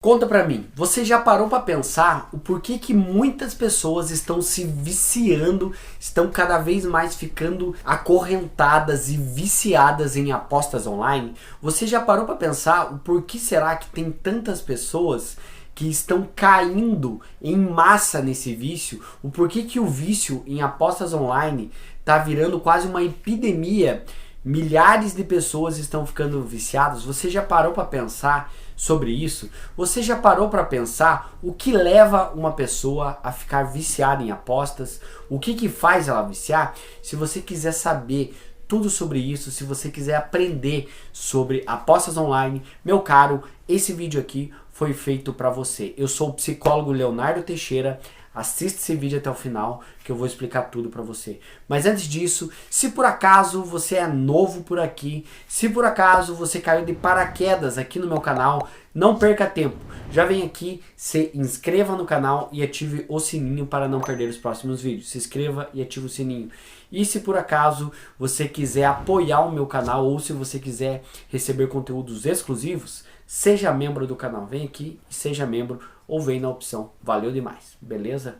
Conta pra mim, você já parou pra pensar o porquê que muitas pessoas estão se viciando, estão cada vez mais ficando acorrentadas e viciadas em apostas online? Você já parou pra pensar o porquê será que tem tantas pessoas que estão caindo em massa nesse vício? O porquê que o vício em apostas online tá virando quase uma epidemia? Milhares de pessoas estão ficando viciadas. Você já parou para pensar sobre isso? Você já parou para pensar o que leva uma pessoa a ficar viciada em apostas? O que faz ela viciar? Se você quiser saber tudo sobre isso, se você quiser aprender sobre apostas online, meu caro, esse vídeo aqui foi feito para você. Eu sou o psicólogo Leonardo Teixeira. Assista esse vídeo até o final que eu vou explicar tudo para você. Mas antes disso, se por acaso você é novo por aqui, se por acaso você caiu de paraquedas aqui no meu canal, não perca tempo. Já vem aqui, se inscreva no canal e ative o sininho para não perder os próximos vídeos. Se inscreva e ative o sininho. E se por acaso você quiser apoiar o meu canal ou se você quiser receber conteúdos exclusivos, seja membro do canal. Vem aqui e seja membro ou vem na opção valeu demais, beleza?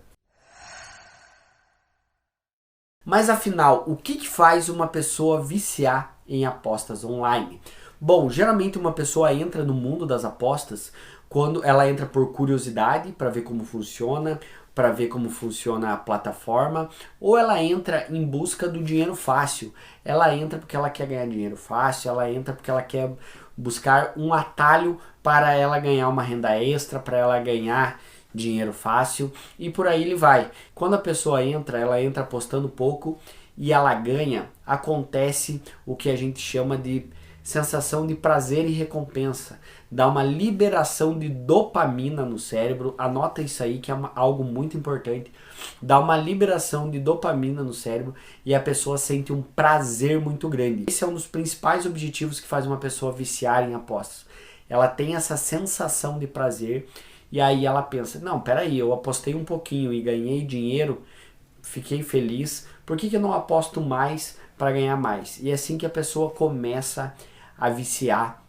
Mas afinal, o que faz uma pessoa viciar em apostas online? Bom, geralmente uma pessoa entra no mundo das apostas quando ela entra por curiosidade para ver como funciona, para ver como funciona a plataforma, ou ela entra em busca do dinheiro fácil. Ela entra porque ela quer ganhar dinheiro fácil, ela entra porque ela quer buscar um atalho para ela ganhar uma renda extra, para ela ganhar dinheiro fácil e por aí ele vai. Quando a pessoa entra, ela entra apostando pouco e ela ganha, acontece o que a gente chama de sensação de prazer e recompensa. Dá uma liberação de dopamina no cérebro, anota isso aí que é algo muito importante. Dá uma liberação de dopamina no cérebro e a pessoa sente um prazer muito grande. Esse é um dos principais objetivos que faz uma pessoa viciar em apostas. Ela tem essa sensação de prazer e aí ela pensa, não, peraí, eu apostei um pouquinho e ganhei dinheiro, fiquei feliz, por que eu não aposto mais para ganhar mais? E é assim que a pessoa começa a viciar,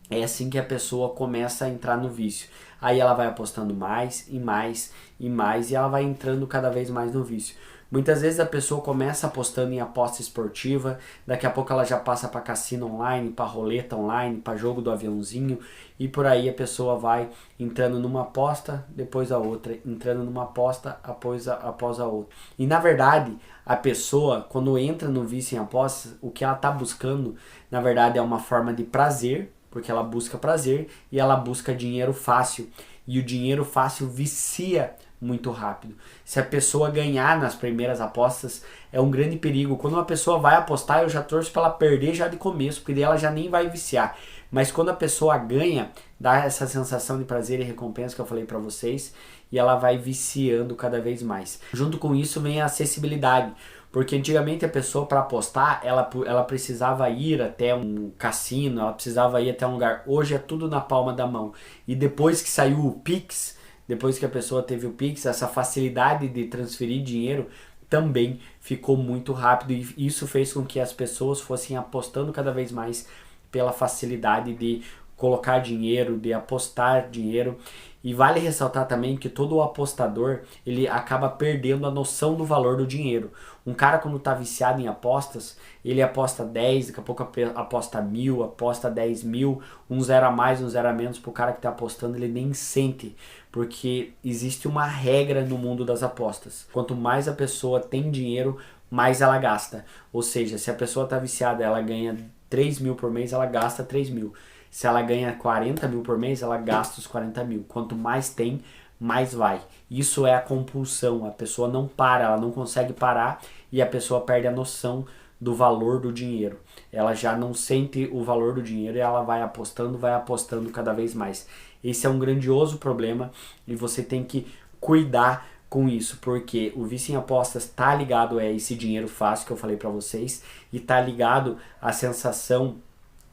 é assim que a pessoa começa a entrar no vício. Aí ela vai apostando mais e mais e mais e ela vai entrando cada vez mais no vício. Muitas vezes a pessoa começa apostando em aposta esportiva, daqui a pouco ela já passa para cassino online, para roleta online, para jogo do aviãozinho e por aí a pessoa vai entrando numa aposta, depois a outra, entrando numa aposta após a outra. E na verdade, a pessoa quando entra no vício em apostas, o que ela está buscando, na verdade é uma forma de prazer, porque ela busca prazer e ela busca dinheiro fácil. E o dinheiro fácil vicia muito rápido. Se a pessoa ganhar nas primeiras apostas, é um grande perigo. Quando uma pessoa vai apostar, eu já torço para ela perder já de começo, porque daí ela já nem vai viciar. Mas quando a pessoa ganha, dá essa sensação de prazer e recompensa que eu falei para vocês, e ela vai viciando cada vez mais. Junto com isso vem a acessibilidade. Porque antigamente a pessoa para apostar, ela precisava ir até um cassino, ela precisava ir até um lugar. Hoje é tudo na palma da mão. E depois que saiu o Pix, depois que a pessoa teve o Pix, essa facilidade de transferir dinheiro também ficou muito rápido. E isso fez com que as pessoas fossem apostando cada vez mais pela facilidade de colocar dinheiro, de apostar dinheiro. E vale ressaltar também que todo apostador, ele acaba perdendo a noção do valor do dinheiro. Um cara quando está viciado em apostas, ele aposta 10, daqui a pouco aposta 1.000, aposta 10.000, um zero a mais, um zero a menos, pro cara que está apostando ele nem sente, porque existe uma regra no mundo das apostas. Quanto mais a pessoa tem dinheiro, mais ela gasta. Ou seja, se a pessoa está viciada, ela ganha 3.000 por mês, ela gasta 3.000. Se ela ganha 40.000 por mês, ela gasta os 40.000. Quanto mais tem, mais vai. Isso é a compulsão. A pessoa não para, ela não consegue parar e a pessoa perde a noção do valor do dinheiro. Ela já não sente o valor do dinheiro e ela vai apostando cada vez mais. Esse é um grandioso problema e você tem que cuidar com isso, porque o vício em apostas está ligado a esse dinheiro fácil que eu falei para vocês e está ligado à sensação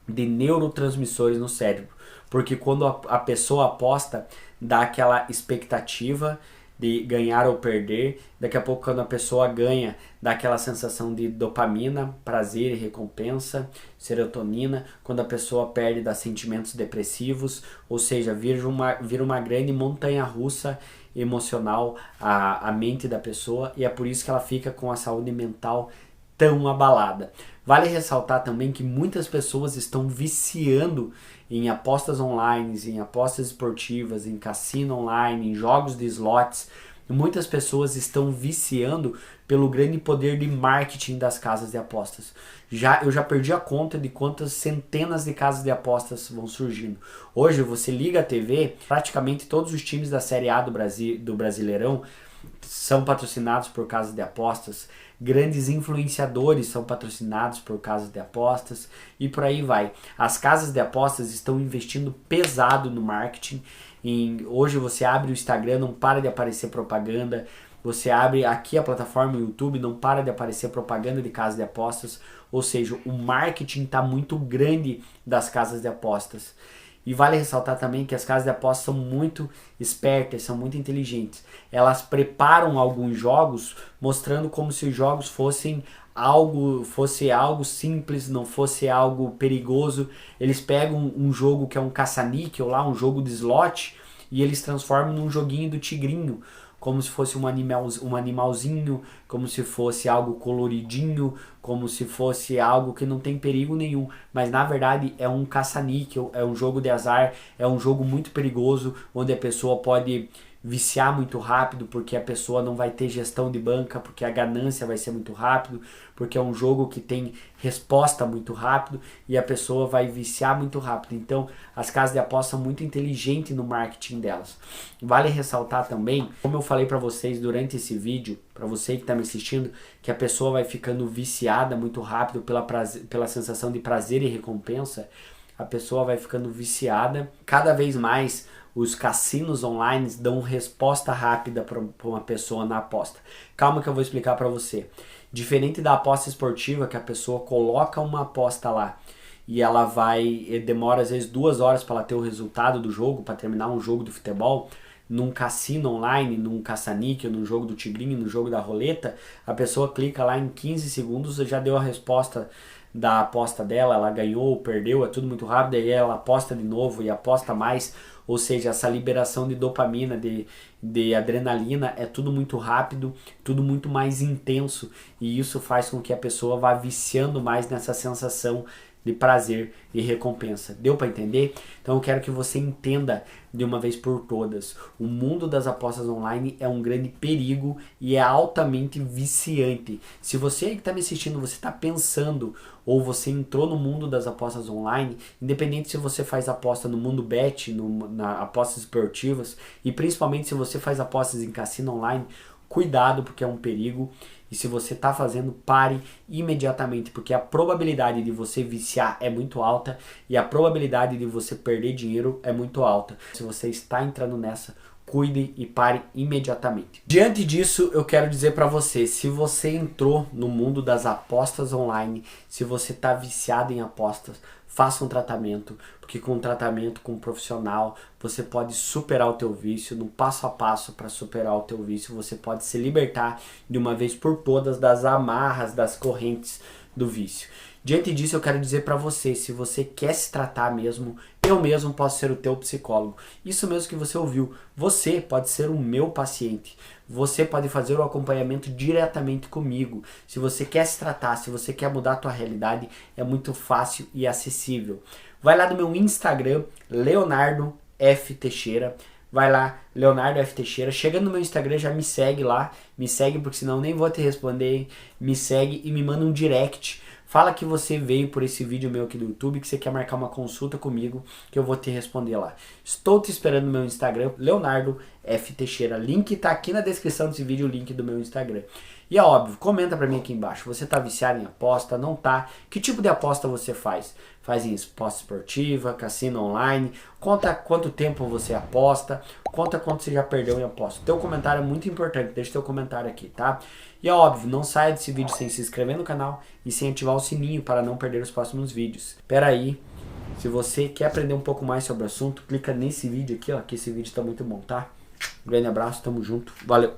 de neurotransmissores no cérebro, porque quando a pessoa aposta, dá aquela expectativa de ganhar ou perder. Daqui a pouco, quando a pessoa ganha, dá aquela sensação de dopamina, prazer e recompensa, serotonina. Quando a pessoa perde, dá sentimentos depressivos, ou seja, vira uma grande montanha-russa emocional a mente da pessoa, e é por isso que ela fica com a saúde mental tão abalada. Vale ressaltar também que muitas pessoas estão viciando em apostas online, em apostas esportivas, em cassino online, em jogos de slots. Muitas pessoas estão viciando pelo grande poder de marketing das casas de apostas. Eu já perdi a conta de quantas centenas de casas de apostas vão surgindo. Hoje você liga a TV, praticamente todos os times da Série A do Brasileirão são patrocinados por casas de apostas. Grandes influenciadores são patrocinados por casas de apostas e por aí vai. As casas de apostas estão investindo pesado no marketing. Hoje você abre o Instagram, não para de aparecer propaganda. Você abre aqui a plataforma YouTube, não para de aparecer propaganda de casas de apostas. Ou seja, o marketing está muito grande das casas de apostas. E vale ressaltar também que as casas de apostas são muito espertas, são muito inteligentes. Elas preparam alguns jogos mostrando como se os jogos fosse algo simples, não fosse algo perigoso. Eles pegam um jogo que é um caça-níquel lá, um jogo de slot, e eles transformam num joguinho do tigrinho, como se fosse um animalzinho, como se fosse algo coloridinho, como se fosse algo que não tem perigo nenhum, mas na verdade é um caça-níquel, é um jogo de azar, é um jogo muito perigoso, onde a pessoa pode viciar muito rápido, porque a pessoa não vai ter gestão de banca, porque a ganância vai ser muito rápido, porque é um jogo que tem resposta muito rápido e a pessoa vai viciar muito rápido. Então as casas de aposta são muito inteligentes no marketing delas. Vale ressaltar também, como eu falei para vocês durante esse vídeo, para você que está me assistindo, que a pessoa vai ficando viciada muito rápido pela sensação de prazer e recompensa. A pessoa vai ficando viciada. Cada vez mais os cassinos online dão resposta rápida para uma pessoa na aposta. Calma que eu vou explicar para você. Diferente da aposta esportiva, que a pessoa coloca uma aposta lá e ela demora às vezes 2 horas para ela ter o resultado do jogo, para terminar um jogo de futebol. Num cassino online, num caça-níquel, num jogo do tigrinho, no jogo da roleta, a pessoa clica lá em 15 segundos e já deu a resposta da aposta dela, ela ganhou ou perdeu, é tudo muito rápido, aí ela aposta de novo e aposta mais, ou seja, essa liberação de dopamina, de adrenalina, é tudo muito rápido, tudo muito mais intenso, e isso faz com que a pessoa vá viciando mais nessa sensação de prazer e recompensa. Deu para entender? Então eu quero que você entenda de uma vez por todas. O mundo das apostas online é um grande perigo e é altamente viciante. Se você que está me assistindo, você está pensando ou você entrou no mundo das apostas online, independente se você faz aposta no mundo bet, na apostas esportivas, e principalmente se você faz apostas em cassino online, cuidado, porque é um perigo. E se você está fazendo, pare imediatamente, porque a probabilidade de você viciar é muito alta e a probabilidade de você perder dinheiro é muito alta. Se você está entrando nessa, cuide e pare imediatamente. Diante disso, eu quero dizer para você, se você entrou no mundo das apostas online, se você está viciado em apostas, faça um tratamento, porque com um tratamento com um profissional, você pode superar o teu vício, no passo a passo para superar o teu vício, você pode se libertar de uma vez por todas das amarras, das correntes do vício. Diante disso, eu quero dizer para você, se você quer se tratar mesmo, eu mesmo posso ser o teu psicólogo. Isso mesmo que você ouviu, você pode ser o meu paciente. Você pode fazer o acompanhamento diretamente comigo. Se você quer se tratar, se você quer mudar a tua realidade, é muito fácil e acessível. Vai lá no meu Instagram, Leonardo F. Teixeira. Vai lá, Leonardo F. Teixeira. Chegando no meu Instagram, já me segue lá. Me segue, porque senão eu nem vou te responder. Me segue e me manda um direct. Fala que você veio por esse vídeo meu aqui do YouTube, que você quer marcar uma consulta comigo, que eu vou te responder lá. Estou te esperando no meu Instagram, Leonardo F. Teixeira. Link tá aqui na descrição desse vídeo, o link do meu Instagram. E é óbvio, comenta pra mim aqui embaixo. Você tá viciado em aposta? Não tá? Que tipo de aposta você faz? Faz em aposta esportiva, cassino online? Conta quanto tempo você aposta? Conta quanto você já perdeu em aposta. Teu comentário é muito importante, deixa teu comentário aqui, tá? E é óbvio, não saia desse vídeo sem se inscrever no canal e sem ativar o sininho para não perder os próximos vídeos. Espera aí, se você quer aprender um pouco mais sobre o assunto, clica nesse vídeo aqui, ó, que esse vídeo tá muito bom, tá? Grande abraço, tamo junto, valeu!